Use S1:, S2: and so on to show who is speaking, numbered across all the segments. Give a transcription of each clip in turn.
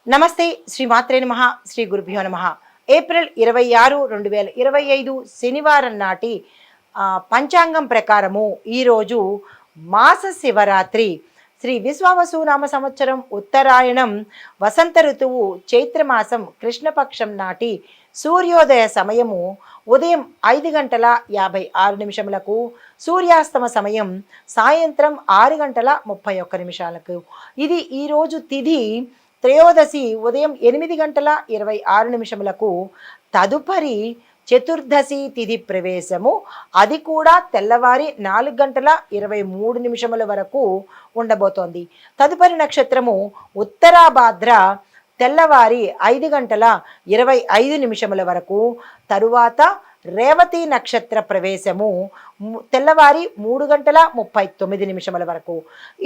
S1: నమస్తే. శ్రీ మాత్రే నమః. శ్రీ గురుభ్యో నమః. ఏప్రిల్ 26, 2025 శనివారం నాటి పంచాంగం ప్రకారము ఈరోజు మాస శివరాత్రి. శ్రీ విశ్వావసు నామ సంవత్సరం ఉత్తరాయణం వసంత ఋతువు చైత్రమాసం కృష్ణపక్షం నాటి సూర్యోదయ సమయము ఉదయం 5 గంటల 56 నిమిషములకు, సూర్యాస్తమ సమయం సాయంత్రం 6 గంటల 31 నిమిషాలకు. ఇది ఈరోజు తిథి త్రయోదశి ఉదయం 8 గంటల 26 నిమిషములకు. తదుపరి చతుర్దశి తిథి ప్రవేశము, అది కూడా తెల్లవారి 4 గంటల 23 నిమిషముల వరకు ఉండబోతోంది. తదుపరి నక్షత్రము ఉత్తరాభాద్ర, తెల్లవారి 5 గంటల 25 నిమిషముల వరకు. తరువాత రేవతి నక్షత్ర ప్రవేశము తెల్లవారి 3 గంటల 39 నిమిషముల వరకు.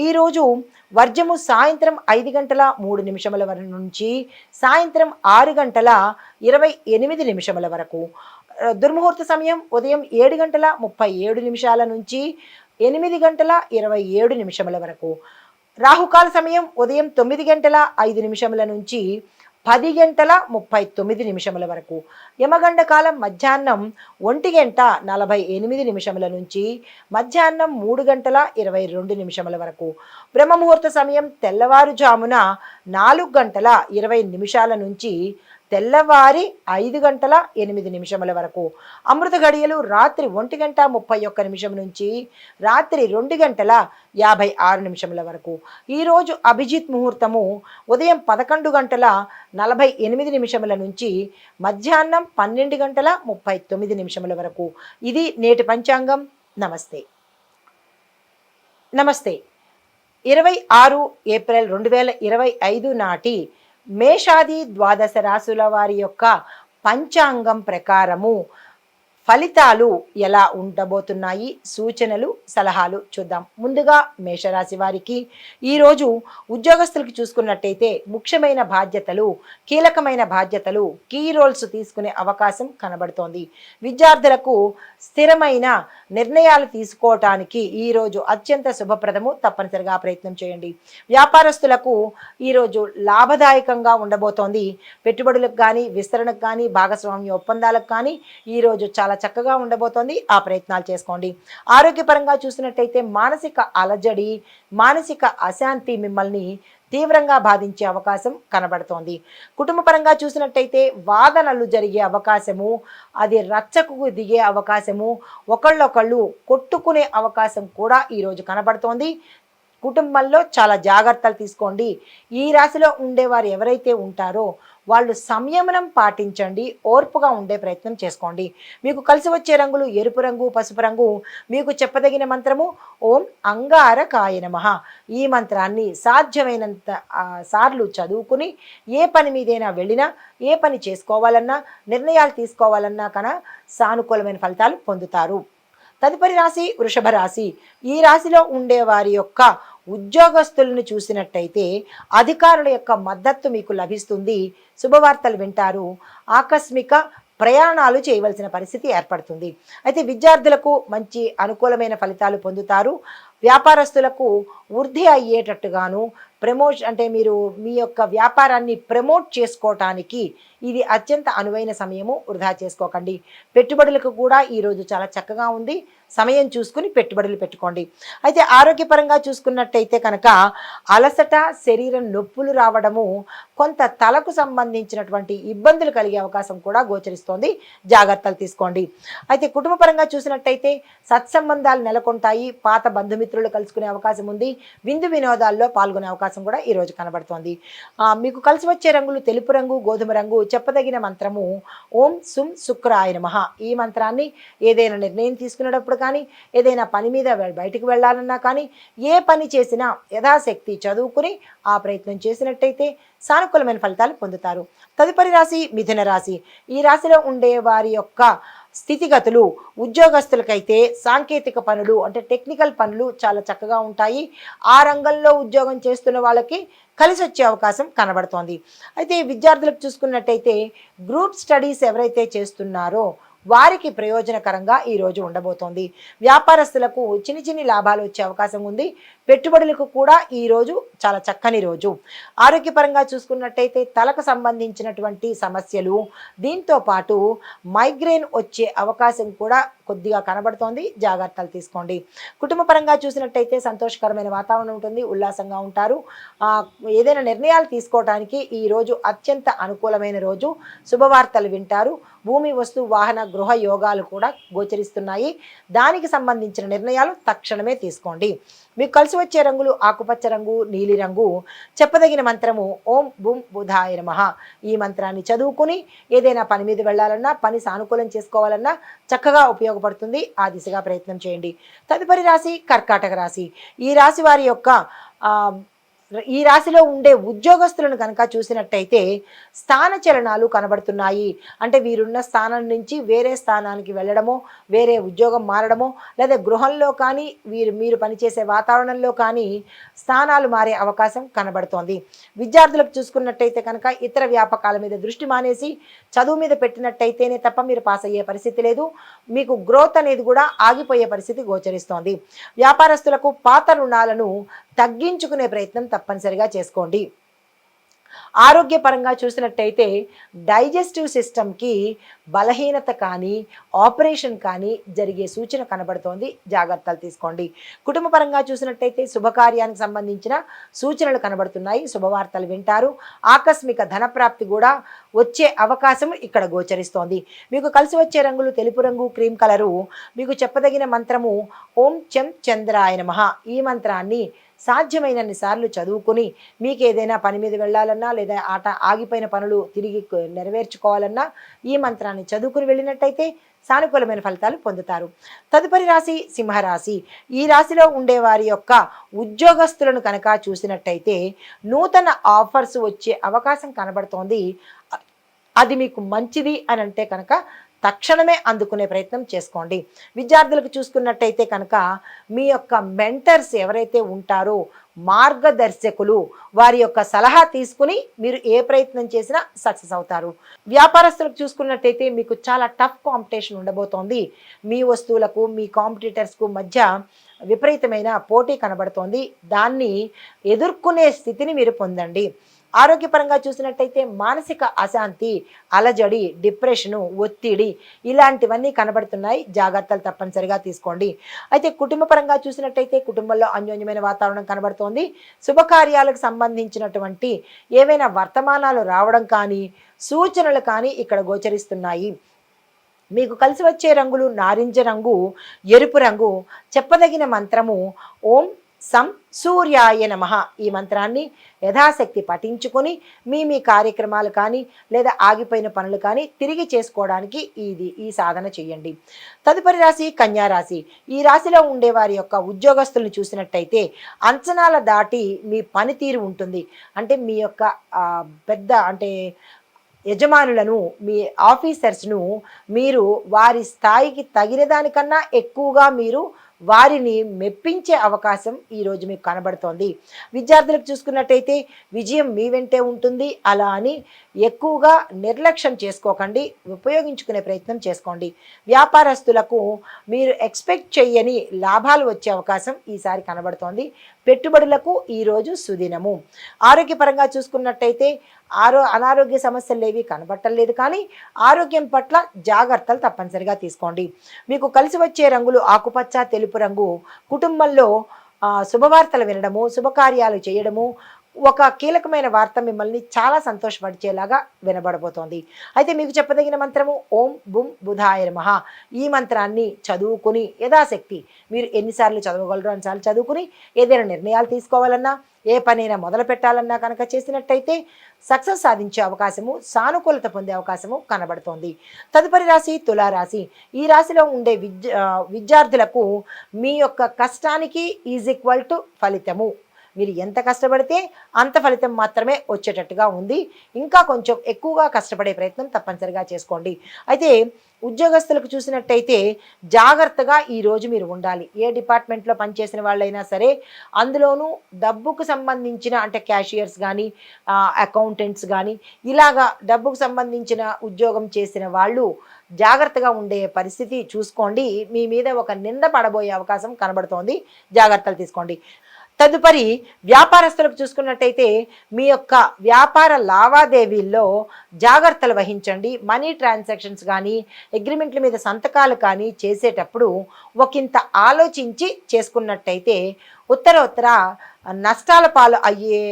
S1: ఈరోజు వర్జము సాయంత్రం 5 గంటల 3 నిమిషముల నుంచి సాయంత్రం 6 గంటల 28 నిమిషముల వరకు. దుర్ముహూర్త సమయం ఉదయం 7 గంటల 37 నిమిషాల నుంచి 8 గంటల 27 నిమిషముల వరకు. రాహుకాల సమయం ఉదయం 9 గంటల 5 నిమిషముల నుంచి 10 గంటల 39 నిమిషముల వరకు. యమగండ కాలం మధ్యాహ్నం 1 గంట 48 నిమిషముల నుంచి మధ్యాహ్నం 3 గంటల 22 నిమిషముల వరకు. బ్రహ్మముహూర్త సమయం తెల్లవారుజామున 4 గంటల 20 నిమిషాల నుంచి తెల్లవారి 5 గంటల 8 నిమిషముల వరకు. అమృత గడియలు రాత్రి 1 గంట 31 నిమిషం నుంచి రాత్రి 2 గంటల 56 నిమిషముల వరకు. ఈరోజు అభిజిత్ ముహూర్తము ఉదయం 11 గంటల 48 నిమిషముల నుంచి మధ్యాహ్నం 12 గంటల 39 నిమిషముల వరకు. ఇది నేటి పంచాంగం. నమస్తే. నమస్తే. 26 ఏప్రిల్ 2025 నాటి మేషాది ద్వాదశ రాశుల వారి యొక్క పంచాంగం ప్రకారము ఫలితాలు ఎలా ఉండబోతున్నాయి, సూచనలు సలహాలు చూద్దాం. ముందుగా మేషరాశి వారికి ఈరోజు ఉద్యోగస్తులకి చూసుకున్నట్టయితే ముఖ్యమైన బాధ్యతలు, కీలకమైన బాధ్యతలు, కీ రోల్స్ తీసుకునే అవకాశం కనబడుతోంది. విద్యార్థులకు స్థిరమైన నిర్ణయాలు తీసుకోవటానికి ఈరోజు అత్యంత శుభప్రదము. తప్పనిసరిగా ప్రయత్నం చేయండి. వ్యాపారస్తులకు ఈరోజు లాభదాయకంగా ఉండబోతోంది. పెట్టుబడులకు కానీ, విస్తరణకు కానీ, భాగస్వామ్య ఒప్పందాలకు కానీ ఈరోజు చాలా చక్కగా ఉండబోతోంది. ఆ ప్రయత్నాలు చేసుకోండి. ఆరోగ్యపరంగా చూసినట్టయితే మానసిక అలజడి, మానసిక అశాంతి మిమ్మల్ని తీవ్రంగా బాధించే అవకాశం కనబడుతోంది. కుటుంబపరంగా చూసినట్టయితే వాదనలు జరిగే అవకాశము, అది రచ్చకు దిగే అవకాశము, ఒకళ్ళొకళ్ళు కొట్టుకునే అవకాశం కూడా ఈరోజు కనబడుతోంది. కుటుంబంలో చాలా జాగ్రత్తలు తీసుకోండి. ఈ రాశిలో ఉండేవారు ఎవరైతే ఉంటారో వాళ్ళు సంయమనం పాటించండి. ఓర్పుగా ఉండే ప్రయత్నం చేసుకోండి. మీకు కలిసి వచ్చే రంగులు ఎరుపు రంగు, పసుపు రంగు. మీకు చెప్పదగిన మంత్రము ఓం అంగారకాయ నమః. ఈ మంత్రాన్ని సాధ్యమైనంత సార్లు చదువుకుని ఏ పని మీదైనా వెళ్ళినా, ఏ పని చేసుకోవాలన్నా, నిర్ణయాలు తీసుకోవాలన్నా కన్నా సానుకూలమైన ఫలితాలు పొందుతారు. తదుపరి రాశి వృషభ రాశి. ఈ రాశిలో ఉండే వారి యొక్క ఉద్యోగస్తులను చూసినట్టయితే అధికారుల యొక్క మద్దతు మీకు లభిస్తుంది. శుభవార్తలు వింటారు. ఆకస్మిక ప్రయాణాలు చేయవలసిన పరిస్థితి ఏర్పడుతుంది. అయితే విద్యార్థులకు మంచి అనుకూలమైన ఫలితాలు పొందుతారు. వ్యాపారస్తులకు వృద్ధి అయ్యేటట్టుగాను, ప్రమోషన్ అంటే మీరు మీ యొక్క వ్యాపారాన్ని ప్రమోట్ చేసుకోవటానికి ఇది అత్యంత అనువైన సమయము. వృధా చేసుకోకండి. పెట్టుబడులకు కూడా ఈరోజు చాలా చక్కగా ఉంది. సమయం చూసుకుని పెట్టుబడులు పెట్టుకోండి. అయితే ఆరోగ్యపరంగా చూసుకున్నట్టయితే కనుక అలసట, శరీరం నొప్పులు రావడము, కొంత తలకు సంబంధించినటువంటి ఇబ్బందులు కలిగే అవకాశం కూడా గోచరిస్తోంది. జాగ్రత్తలు తీసుకోండి. అయితే కుటుంబపరంగా చూసినట్టయితే సత్సంబంధాలు నెలకొంటాయి. పాత బంధుమిత్రులు కలుసుకునే అవకాశం ఉంది. విందు వినోదాల్లో పాల్గొనే అవకాశం కూడా ఈరోజు కనబడుతోంది. మీకు కలిసి వచ్చే రంగులు తెలుపు రంగు, గోధుమ రంగు. చెప్పదగిన మంత్రము ఓం సుం శుక్రాయ నమః. ఈ మంత్రాన్ని ఏదైనా నిర్ణయం తీసుకునేటప్పుడు కానీ, ఏదైనా పని మీద బయటికి వెళ్ళాలన్నా కానీ, ఏ పని చేసినా యథాశక్తి చదువుకుని ఆ ప్రయత్నం చేసినట్టయితే సానుకూలమైన ఫలితాలు పొందుతారు. తదుపరి రాశి మిథున రాశి. ఈ రాశిలో ఉండే వారి యొక్క స్థితిగతులు ఉద్యోగస్తులకైతే సాంకేతిక పనులు అంటే టెక్నికల్ పనులు చాలా చక్కగా ఉంటాయి. ఆ రంగంలో ఉద్యోగం చేస్తున్న వాళ్ళకి కలిసి వచ్చే అవకాశం కనబడుతోంది. అయితే విద్యార్థులకు చూసుకున్నట్టయితే గ్రూప్ స్టడీస్ ఎవరైతే చేస్తున్నారో వారికి ప్రయోజనకరంగా ఈ రోజు ఉండబోతోంది. వ్యాపారస్తులకు చిన్ని లాభాలు వచ్చే అవకాశం ఉంది. పెట్టుబడులకు కూడా ఈ రోజు చాలా చక్కని రోజు. ఆరోగ్యపరంగా చూసుకున్నట్టయితే తలకు సంబంధించినటువంటి సమస్యలు, దీంతో పాటు మైగ్రేన్ వచ్చే అవకాశం కూడా కొద్దిగా కనబడుతోంది. జాగ్రత్తలు తీసుకోండి. కుటుంబ పరంగా చూసినట్టయితే సంతోషకరమైన వాతావరణం ఉంటుంది. ఉల్లాసంగా ఉంటారు. ఏదైనా నిర్ణయాలు తీసుకోవడానికి ఈ రోజు అత్యంత అనుకూలమైన రోజు. శుభవార్తలు వింటారు. భూమి, వస్తు, వాహన, గృహ యోగాలు కూడా గోచరిస్తున్నాయి. దానికి సంబంధించిన నిర్ణయాలు తక్షణమే తీసుకోండి. మీకు కలిసి వచ్చే రంగులు ఆకుపచ్చ రంగు, నీలి రంగు. చెప్పదగిన మంత్రము ఓం బుం బుధాయ నమః. ఈ మంత్రాన్ని చదువుకుని ఏదైనా పని మీద వెళ్ళాలన్నా, పని సానుకూలం చేసుకోవాలన్నా చక్కగా ఉపయోగపడుతుంది. ఆ దిశగా ప్రయత్నం చేయండి. తదుపరి రాశి కర్కాటక రాశి. ఈ రాశి వారి యొక్క ఈ రాశిలో ఉండే ఉద్యోగస్తులను కనుక చూసినట్టయితే స్థాన చలనాలు కనబడుతున్నాయి. అంటే వీరున్న స్థానం నుంచి వేరే స్థానానికి వెళ్ళడమో, వేరే ఉద్యోగం మారడమో, లేదా గృహంలో కానీ మీరు పనిచేసే వాతావరణంలో కానీ స్థానాలు మారే అవకాశం కనబడుతోంది. విద్యార్థులకు చూసుకున్నట్టయితే కనుక ఇతర వ్యాపకాల మీద దృష్టి మానేసి చదువు మీద పెట్టినట్టయితేనే తప్ప మీరు పాస్ అయ్యే పరిస్థితి లేదు. మీకు గ్రోత్ అనేది కూడా ఆగిపోయే పరిస్థితి గోచరిస్తోంది. వ్యాపారస్తులకు పాత రుణాలను తగ్గించుకునే ప్రయత్నం తప్పనిసరిగా చేసుకోండి. ఆరోగ్యపరంగా చూసినట్టయితే డైజెస్టివ్ సిస్టమ్కి బలహీనత కానీ ఆపరేషన్ కానీ జరిగే సూచన కనబడుతోంది. జాగ్రత్తలు తీసుకోండి. కుటుంబ పరంగా చూసినట్టయితే శుభకార్యానికి సంబంధించిన సూచనలు కనబడుతున్నాయి. శుభవార్తలు వింటారు. ఆకస్మిక ధనప్రాప్తి కూడా వచ్చే అవకాశం ఇక్కడ గోచరిస్తోంది. మీకు కలిసి వచ్చే రంగులు తెలుపు రంగు, క్రీమ్ కలరు. మీకు చెప్పదగిన మంత్రము ఓం చం చంద్రాయ నమః. ఈ మంత్రాన్ని సాధ్యమైనన్ని సార్లు చదువుకుని మీకు ఏదైనా పని మీద వెళ్ళాలన్నా, లేదా ఆగిపోయిన పనులు తిరిగి నెరవేర్చుకోవాలన్నా ఈ మంత్రాన్ని చదువుకుని వెళ్ళినట్టయితే సానుకూలమైన ఫలితాలు పొందుతారు. తదుపరి రాశి సింహరాశి. ఈ రాశిలో ఉండే వారి యొక్క ఉద్యోగస్తులను కనుక చూసినట్టయితే నూతన ఆఫర్స్ వచ్చే అవకాశం కనబడుతోంది. అది మీకు మంచిది అని అంటే కనుక తక్షణమే అందుకునే ప్రయత్నం చేసుకోండి. విద్యార్థులకు చూసుకున్నట్టయితే కనుక మీ యొక్క మెంటర్స్ ఎవరైతే ఉంటారో, మార్గదర్శకులు, వారి యొక్క సలహా తీసుకుని మీరు ఏ ప్రయత్నం చేసినా సక్సెస్ అవుతారు. వ్యాపారస్తులకు చూసుకున్నట్టయితే మీకు చాలా టఫ్ కాంపిటీషన్ ఉండబోతోంది. మీ వస్తువులకు మీ కాంపిటీటర్స్కు మధ్య విపరీతమైన పోటీ కనబడుతోంది. దాన్ని ఎదుర్కొనే స్థితిని మీరు పొందండి. ఆరోగ్యపరంగా చూసినట్టయితే మానసిక అశాంతి, అలజడి, డిప్రెషను, ఒత్తిడి ఇలాంటివన్నీ కనబడుతున్నాయి. జాగ్రత్తలు తప్పనిసరిగా తీసుకోండి. అయితే కుటుంబ పరంగా చూసినట్టయితే కుటుంబంలో అన్యోన్యమైన వాతావరణం కనబడుతోంది. శుభకార్యాలకు సంబంధించినటువంటి ఏవైనా వర్తమానాలు రావడం కానీ, సూచనలు కానీ ఇక్కడ గోచరిస్తున్నాయి. మీకు కలిసి వచ్చే రంగులు నారింజ రంగు, ఎరుపు రంగు. చెప్పదగిన మంత్రము ఓం సం సూర్యాయ నమః. ఈ మంత్రాన్ని యథాశక్తి పఠించుకొని మీ కార్యక్రమాలు కానీ, లేదా ఆగిపోయిన పనులు కానీ తిరిగి చేసుకోవడానికి ఈ సాధన చేయండి. తదుపరి రాశి కన్యా రాశి. ఈ రాశిలో ఉండే వారి యొక్క ఉద్యోగస్తులను చూసినట్టయితే అంచనాల దాటి మీ పనితీరు ఉంటుంది. అంటే మీ యొక్క పెద్ద అంటే యజమానులను, మీ ఆఫీసర్స్ను మీరు వారి స్థాయికి తగిన దానికన్నా ఎక్కువగా మీరు వారిని మెప్పించే అవకాశం ఈరోజు మీకు కనబడుతోంది. విద్యార్థులకు చూసుకున్నట్టయితే విజయం మీ వెంటే ఉంటుంది. అలా అని ఎక్కువగా నిర్లక్ష్యం చేసుకోకండి, ఉపయోగించుకునే ప్రయత్నం చేసుకోండి. వ్యాపారస్తులకు మీరు ఎక్స్పెక్ట్ చేయని లాభాలు వచ్చే అవకాశం ఈసారి కనబడుతోంది. పెట్టుబడులకు ఈరోజు సుదినము. ఆరోగ్యపరంగా చూసుకున్నట్టయితే అనారోగ్య సమస్యలు ఏవి కనబట్టలేదు, కానీ ఆరోగ్యం పట్ల జాగ్రత్తలు తప్పనిసరిగా తీసుకోండి. మీకు కలిసి వచ్చే రంగులు ఆకుపచ్చ, తెలుపు రంగు. కుటుంబంలో శుభవార్తలు వినడము, శుభకార్యాలు చేయడము, ఒక కీలకమైన వార్త మిమ్మల్ని చాలా సంతోషపరిచేలాగా వినబడబోతోంది. అయితే మీకు చెప్పదగిన మంత్రము ఓం బుం బుధాయ నమః. ఈ మంత్రాన్ని చదువుకుని యథాశక్తి మీరు ఎన్నిసార్లు చదవగలరో అన్నిసార్లు చదువుకుని ఏదైనా నిర్ణయాలు తీసుకోవాలన్నా, ఏ పనైనా మొదలు పెట్టాలన్నా కనుక చేసినట్టయితే సక్సెస్ సాధించే అవకాశము, సానుకూలత పొందే అవకాశము కనబడుతోంది. తదుపరి రాశి తులారాశి. ఈ రాశిలో ఉండే విద్యార్థులకు మీ యొక్క కష్టానికి ఈజ్ ఈక్వల్ టు ఫలితము. మీరు ఎంత కష్టపడితే అంత ఫలితం మాత్రమే వచ్చేటట్టుగా ఉంది. ఇంకా కొంచెం ఎక్కువగా కష్టపడే ప్రయత్నం తప్పనిసరిగా చేసుకోండి. అయితే ఉద్యోగస్తులకు చూసినట్టయితే జాగ్రత్తగా ఈరోజు మీరు ఉండాలి. ఏ డిపార్ట్మెంట్లో పనిచేసిన వాళ్ళైనా సరే, అందులోనూ డబ్బుకు సంబంధించిన అంటే క్యాషియర్స్ కానీ, అకౌంటెంట్స్ కానీ, ఇలాగా డబ్బుకు సంబంధించిన ఉద్యోగం చేసిన వాళ్ళు జాగ్రత్తగా ఉండే పరిస్థితి చూసుకోండి. మీ మీద ఒక నింద పడబోయే అవకాశం కనబడుతోంది, జాగ్రత్తలు తీసుకోండి. తదుపరి వ్యాపారస్తులకు చూసుకున్నట్టయితే మీ యొక్క వ్యాపార లావాదేవీల్లో జాగ్రత్తలు వహించండి. మనీ ట్రాన్సాక్షన్స్ కానీ అగ్రిమెంట్ల మీద సంతకాలు కానీ చేసేటప్పుడు ఒకంత ఆలోచించి చేసుకున్నట్టయితే ఉత్తర నష్టాల పాలు అయ్యే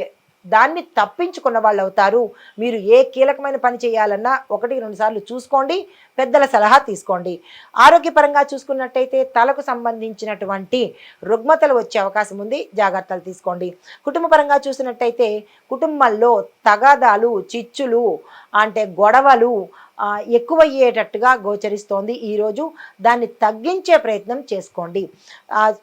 S1: దాన్ని తప్పించుకున్న వాళ్ళు అవుతారు. మీరు ఏ కీలకమైన పని చేయాలన్నా 1-2 సార్లు చూసుకోండి, పెద్దల సలహా తీసుకోండి. ఆరోగ్యపరంగా చూసుకున్నట్టయితే తలకు సంబంధించినటువంటి రుగ్మతలు వచ్చే అవకాశం ఉంది, జాగ్రత్తలు తీసుకోండి. కుటుంబపరంగా చూసినట్టయితే కుటుంబంలో తగాదాలు, చిచ్చులు అంటే గొడవలు ఎక్కువయ్యేటట్టుగా గోచరిస్తోంది ఈరోజు. దాన్ని తగ్గించే ప్రయత్నం చేసుకోండి.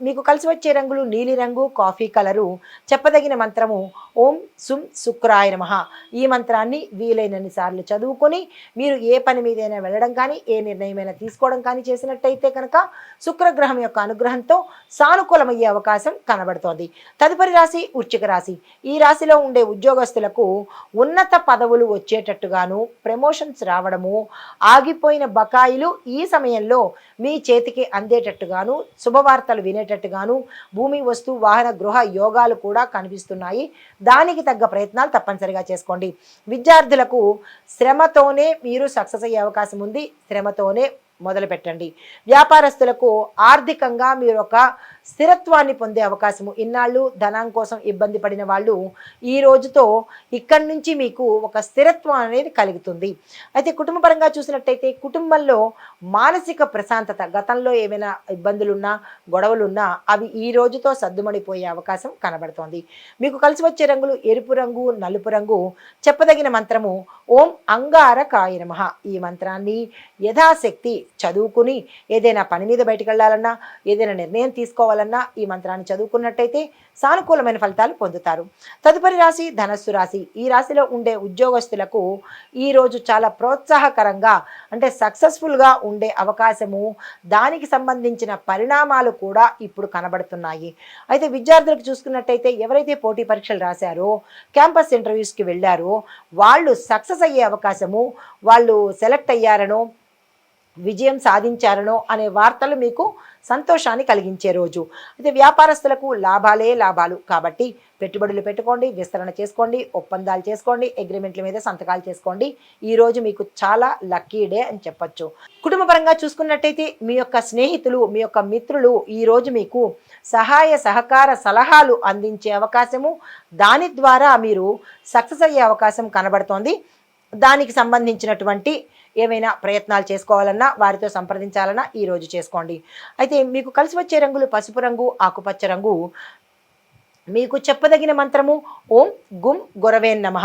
S1: మీకు కలిసి వచ్చే రంగులు నీలిరంగు, కాఫీ కలరు. చెప్పదగిన మంత్రము ఓం సుం శుక్రాయ నమః. ఈ మంత్రాన్ని వీలైనన్ని సార్లు చదువుకొని మీరు ఏ పని మీదైనా వెళ్ళడం కానీ ఏ నిర్ణయమైనా తీసుకోవడం కానీ చేసినట్టయితే కనుక శుక్రగ్రహం యొక్క అనుగ్రహంతో సానుకూలమయ్యే అవకాశం కనబడుతోంది. తదుపరి రాశి వృశ్చిక రాశి. ఈ రాశిలో ఉండే ఉద్యోగస్తులకు ఉన్నత పదవులు వచ్చేటట్టుగాను, ప్రమోషన్స్ రావడము, ఆగిపోయిన బకాయిలు ఈ సమయంలో మీ చేతికి అందేటట్టుగాను, శుభవార్తలు వినేటట్టుగాను, భూమి వస్తు వాహన గృహ యోగాలు కూడా కనిపిస్తున్నాయి. దానికి తగ్గ ప్రయత్నాలు తప్పనిసరిగా చేసుకోండి. విద్యార్థులకు శ్రమతోనే మీరు సక్సెస్ అయ్యే అవకాశం ఉంది, శ్రమతోనే మొదలు పెట్టండి. వ్యాపారస్తులకు ఆర్థికంగా మీరు ఒక స్థిరత్వాన్ని పొందే అవకాశము. ఇన్నాళ్ళు ధనం కోసం ఇబ్బంది పడిన వాళ్ళు ఈ రోజుతో ఇక్కడి నుంచి మీకు ఒక స్థిరత్వం అనేది కలుగుతుంది. అయితే కుటుంబపరంగా చూసినట్టయితే కుటుంబంలో మానసిక ప్రశాంతత, గతంలో ఏమైనా ఇబ్బందులున్నా గొడవలున్నా అవి ఈ రోజుతో సర్దుమడిపోయే అవకాశం కనబడుతోంది. మీకు కలిసి వచ్చే రంగులు ఎరుపు రంగు, నలుపు రంగు. చెప్పదగిన మంత్రము ఓం అంగారకాయ నమః. ఈ మంత్రాన్ని యథాశక్తి చదువుకుని ఏదైనా పని మీద బయటకు వెళ్ళాలన్నా, ఏదైనా నిర్ణయం తీసుకోవాలన్నా ఈ మంత్రాన్ని చదువుకున్నట్టయితే సానుకూలమైన ఫలితాలు పొందుతారు. తదుపరి రాశి ధనస్సు రాశి. ఈ రాశిలో ఉండే ఉద్యోగస్తులకు ఈరోజు చాలా ప్రోత్సాహకరంగా అంటే సక్సెస్ఫుల్గా ఉండే అవకాశము, దానికి సంబంధించిన పరిణామాలు కూడా ఇప్పుడు కనబడుతున్నాయి. అయితే విద్యార్థులకు చూసుకున్నట్టయితే ఎవరైతే పోటీ పరీక్షలు రాశారో, క్యాంపస్ ఇంటర్వ్యూస్కి వెళ్ళారో వాళ్ళు సక్సెస్ అయ్యే అవకాశము, వాళ్ళు సెలెక్ట్ అయ్యారనో విజయం సాధించారనో అనే వార్తలు మీకు సంతోషాన్ని కలిగించే రోజు. అయితే వ్యాపారస్తులకు లాభాలే లాభాలు కాబట్టి పెట్టుబడులు పెట్టుకోండి, విస్తరణ చేసుకోండి, ఒప్పందాలు చేసుకోండి, అగ్రిమెంట్ల మీద సంతకాలు చేసుకోండి. ఈరోజు మీకు చాలా లక్కీ డే అని చెప్పొచ్చు. కుటుంబపరంగా చూసుకున్నట్టయితే మీ యొక్క స్నేహితులు, మీ యొక్క మిత్రులు ఈరోజు మీకు సహాయ సహకార సలహాలు అందించే అవకాశము, దాని ద్వారా మీరు సక్సెస్ అయ్యే అవకాశం కనబడుతోంది. దానికి సంబంధించినటువంటి ఏమైనా ప్రయత్నాలు చేసుకోవాలన్నా, వారితో సంప్రదించాలన్నా ఈరోజు చేసుకోండి. అయితే మీకు కలిసి వచ్చే రంగులు పసుపు రంగు, ఆకుపచ్చ రంగు. మీకు చెప్పదగిన మంత్రము ఓం గుం గురవే నమః.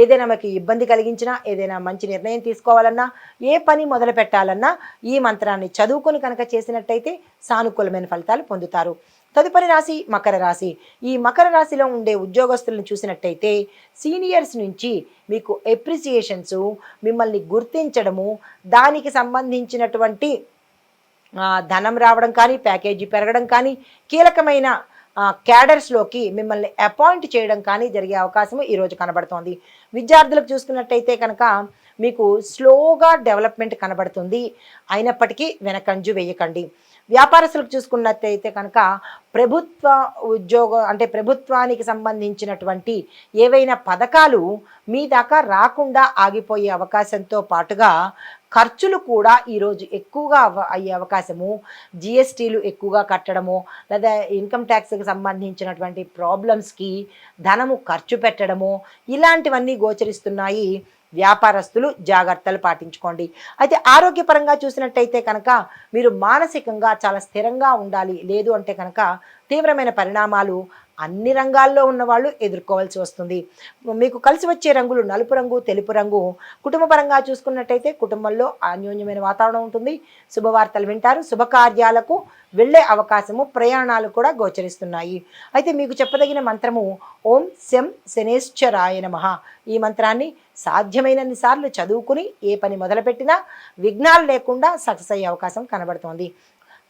S1: ఏదైనా మీకు ఇబ్బంది కలిగించినా, ఏదైనా మంచి నిర్ణయం తీసుకోవాలన్నా, ఏ పని మొదలు పెట్టాలన్నా ఈ మంత్రాన్ని చదువుకొని కనుక చేసినట్టయితే సానుకూలమైన ఫలితాలు పొందుతారు. తదుపరి రాశి మకర రాశి. ఈ మకర రాశిలో ఉండే ఉద్యోగస్తులను చూసినట్టయితే సీనియర్స్ నుంచి మీకు ఎప్రిసియేషన్స్, మిమ్మల్ని గుర్తించడము, దానికి సంబంధించినటువంటి ధనం రావడం కానీ, ప్యాకేజీ పెరగడం కానీ, కీలకమైన క్యాడర్స్లోకి మిమ్మల్ని అపాయింట్ చేయడం కానీ జరిగే అవకాశము ఈరోజు కనబడుతోంది. విద్యార్థులకు చూసుకున్నట్టయితే కనుక మీకు స్లోగా డెవలప్మెంట్ కనబడుతుంది, అయినప్పటికీ వెనకంజు వేయకండి. వ్యాపారస్తులకు చూసుకున్నట్టయితే కనుక ప్రభుత్వ ఉద్యోగం అంటే ప్రభుత్వానికి సంబంధించినటువంటి ఏవైనా పథకాలు మీ దాకా రాకుండా ఆగిపోయే అవకాశంతో పాటుగా ఖర్చులు కూడా ఈరోజు ఎక్కువగా అయ్యే అవకాశము, జిఎస్టీలు ఎక్కువగా కట్టడము, లేదా ఇన్కమ్ ట్యాక్స్కి సంబంధించినటువంటి ప్రాబ్లమ్స్కి ధనము ఖర్చు పెట్టడము, ఇలాంటివన్నీ గోచరిస్తున్నాయి. వ్యాపారస్తులు జాగ్రత్తలు పాటించుకోండి. అయితే ఆరోగ్యపరంగా చూసినట్టయితే కనుక మీరు మానసికంగా చాలా స్థిరంగా ఉండాలి. లేదు అంటే కనుక తీవ్రమైన పరిణామాలు అన్ని రంగాల్లో ఉన్నవాళ్ళు ఎదుర్కోవాల్సి వస్తుంది. మీకు కలిసి వచ్చే రంగులు నలుపు రంగు, తెలుపు రంగు. కుటుంబపరంగా చూసుకున్నట్టయితే కుటుంబంలో అన్యోన్యమైన వాతావరణం ఉంటుంది, శుభవార్తలు వింటారు, శుభకార్యాలకు వెళ్ళే అవకాశము, ప్రయాణాలు కూడా గోచరిస్తున్నాయి. అయితే మీకు చెప్పదగిన మంత్రము ఓం శం శనేశ్వరాయ నమః. ఈ మంత్రాన్ని సాధ్యమైనన్ని సార్లు చదువుకుని ఏ పని మొదలుపెట్టినా విఘ్నాలు లేకుండా సక్సెస్ అయ్యే అవకాశం కనబడుతోంది.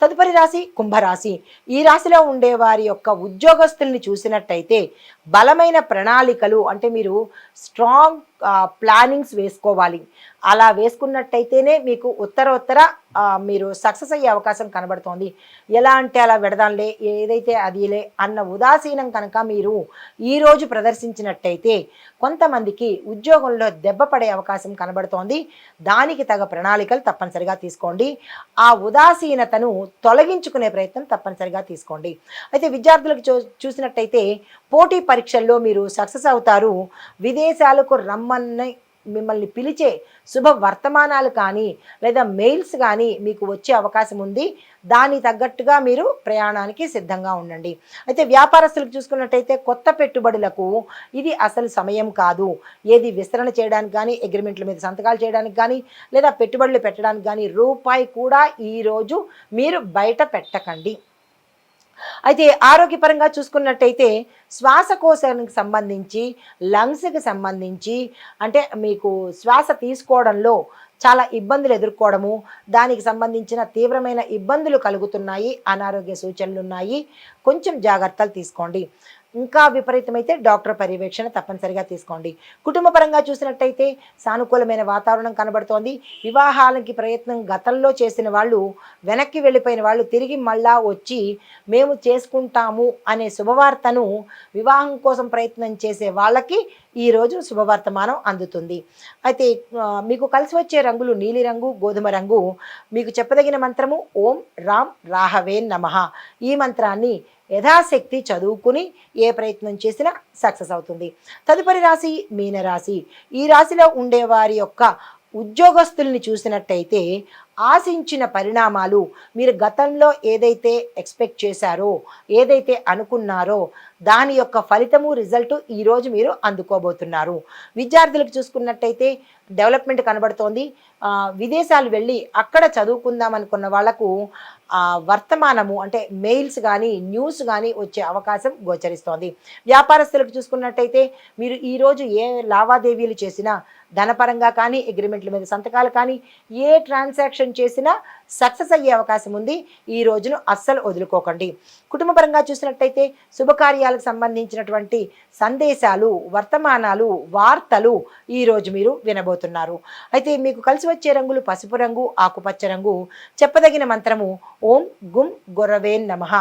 S1: తదుపరి రాశి కుంభరాశి. ఈ రాశిలో ఉండే వారి యొక్క ఉద్యోగస్తుల్ని చూసినట్టయితే బలమైన ప్రణాళికలు అంటే మీరు స్ట్రాంగ్ ప్లానింగ్స్ వేసుకోవాలి. అలా వేసుకున్నట్టయితేనే మీకు ఉత్తర మీరు సక్సెస్ అయ్యే అవకాశం కనబడుతోంది. ఎలా అంటే అలా వెడదాంలే, ఏదైతే అదిలే అన్న ఉదాసీనం కనుక మీరు ఈరోజు ప్రదర్శించినట్టయితే కొంతమందికి ఉద్యోగంలో దెబ్బ పడే అవకాశం కనబడుతోంది. దానికి తగ ప్రణాళికలు తప్పనిసరిగా తీసుకోండి. ఆ ఉదాసీనతను తొలగించుకునే ప్రయత్నం తప్పనిసరిగా తీసుకోండి. అయితే విద్యార్థులకు చూసినట్టయితే పోటీ పరీక్షల్లో మీరు సక్సెస్ అవుతారు. విదేశాలకు రమ్మని మిమ్మల్ని పిలిచే శుభ వర్తమానాలు కానీ లేదా మెయిల్స్ కానీ మీకు వచ్చే అవకాశం ఉంది. దానికి తగ్గట్టుగా మీరు ప్రయాణానికి సిద్ధంగా ఉండండి. అయితే వ్యాపారస్తులకు చూసుకున్నట్టయితే కొత్త పెట్టుబడులకు ఇది అసలు సమయం కాదు. ఏది విస్తరణ చేయడానికి కానీ, అగ్రిమెంట్ల మీద సంతకాలు చేయడానికి కానీ, లేదా పెట్టుబడులు పెట్టడానికి కానీ రూపాయి కూడా ఈరోజు మీరు బయట పెట్టకండి. అయితే ఆరోగ్యపరంగా చూసుకున్నట్టయితే శ్వాసకోశానికి సంబంధించి, లంగ్స్కి సంబంధించి, అంటే మీకు శ్వాస తీసుకోవడంలో చాలా ఇబ్బందులు ఎదుర్కోవడము, దానికి సంబంధించిన తీవ్రమైన ఇబ్బందులు కలుగుతున్నాయి, అనారోగ్య సూచనలు ఉన్నాయి. కొంచెం జాగ్రత్తలు తీసుకోండి. ఇంకా విపరీతమైతే డాక్టర్ పర్యవేక్షణ తప్పనిసరిగా తీసుకోండి. కుటుంబ పరంగా చూసినట్టయితే సానుకూలమైన వాతావరణం కనబడుతోంది. వివాహాలకి ప్రయత్నం గతంలో చేసిన వాళ్ళు, వెనక్కి వెళ్ళిపోయిన వాళ్ళు తిరిగి మళ్ళా వచ్చి మేము చేసుకుంటాము అనే శుభవార్తను వివాహం కోసం ప్రయత్నం చేసే వాళ్ళకి ఈరోజు శుభవర్తమానం అందుతుంది. అయితే మీకు కలిసి వచ్చే రంగులు నీలిరంగు, గోధుమ రంగు. మీకు చెప్పదగిన మంత్రము ఓం రామ్ రాహవే నమః. ఈ మంత్రాన్ని యథాశక్తి చదువుకుని ఏ ప్రయత్నం చేసినా సక్సెస్ అవుతుంది. తదుపరి రాశి మీనరాశి. ఈ రాశిలో ఉండేవారి యొక్క ఉద్యోగస్తుల్ని చూసినట్టయితే ఆశించిన పరిణామాలు, మీరు గతంలో ఏదైతే ఎక్స్పెక్ట్ చేశారో, ఏదైతే అనుకున్నారో దాని యొక్క ఫలితము, రిజల్టు ఈరోజు మీరు అందుకోబోతున్నారు. విద్యార్థులకు చూసుకున్నట్టయితే డెవలప్మెంట్ కనబడుతోంది. విదేశాలు వెళ్ళి అక్కడ చదువుకుందాం అనుకున్న వాళ్లకు వర్తమానము అంటే మెయిల్స్ కానీ, న్యూస్ కానీ వచ్చే అవకాశం గోచరిస్తోంది. వ్యాపారస్తులకు చూసుకున్నట్టయితే మీరు ఈరోజు ఏ లావాదేవీలు చేసినా, ధనపరంగా కానీ, అగ్రిమెంట్ల మీద సంతకాలు కానీ, ఏ ట్రాన్సాక్షన్ చేసినా సక్సెస్ అయ్యే అవకాశం ఉంది. ఈ రోజును అస్సలు వదులుకోకండి. కుటుంబపరంగా చూసినట్టయితే శుభకార్యాలకు సంబంధించినటువంటి సందేశాలు, వర్తమానాలు, వార్తలు ఈరోజు మీరు వినబోతున్నారు. అయితే మీకు కలిసి వచ్చే రంగులు పసుపు రంగు, ఆకుపచ్చ రంగు. చెప్పదగిన మంత్రము ఓం గుం గురవే నమః.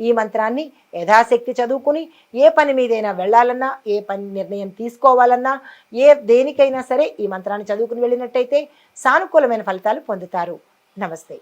S1: ఈ మంత్రాన్ని యథాశక్తి చదువుకుని ఏ పని మీదైనా వెళ్ళాలన్నా, ఏ పని నిర్ణయం తీసుకోవాలన్నా, దేనికైనా సరే ఈ మంత్రాన్ని చదువుకుని వెళ్ళినట్టయితే సానుకూలమైన ఫలితాలు పొందుతారు. నమస్తే.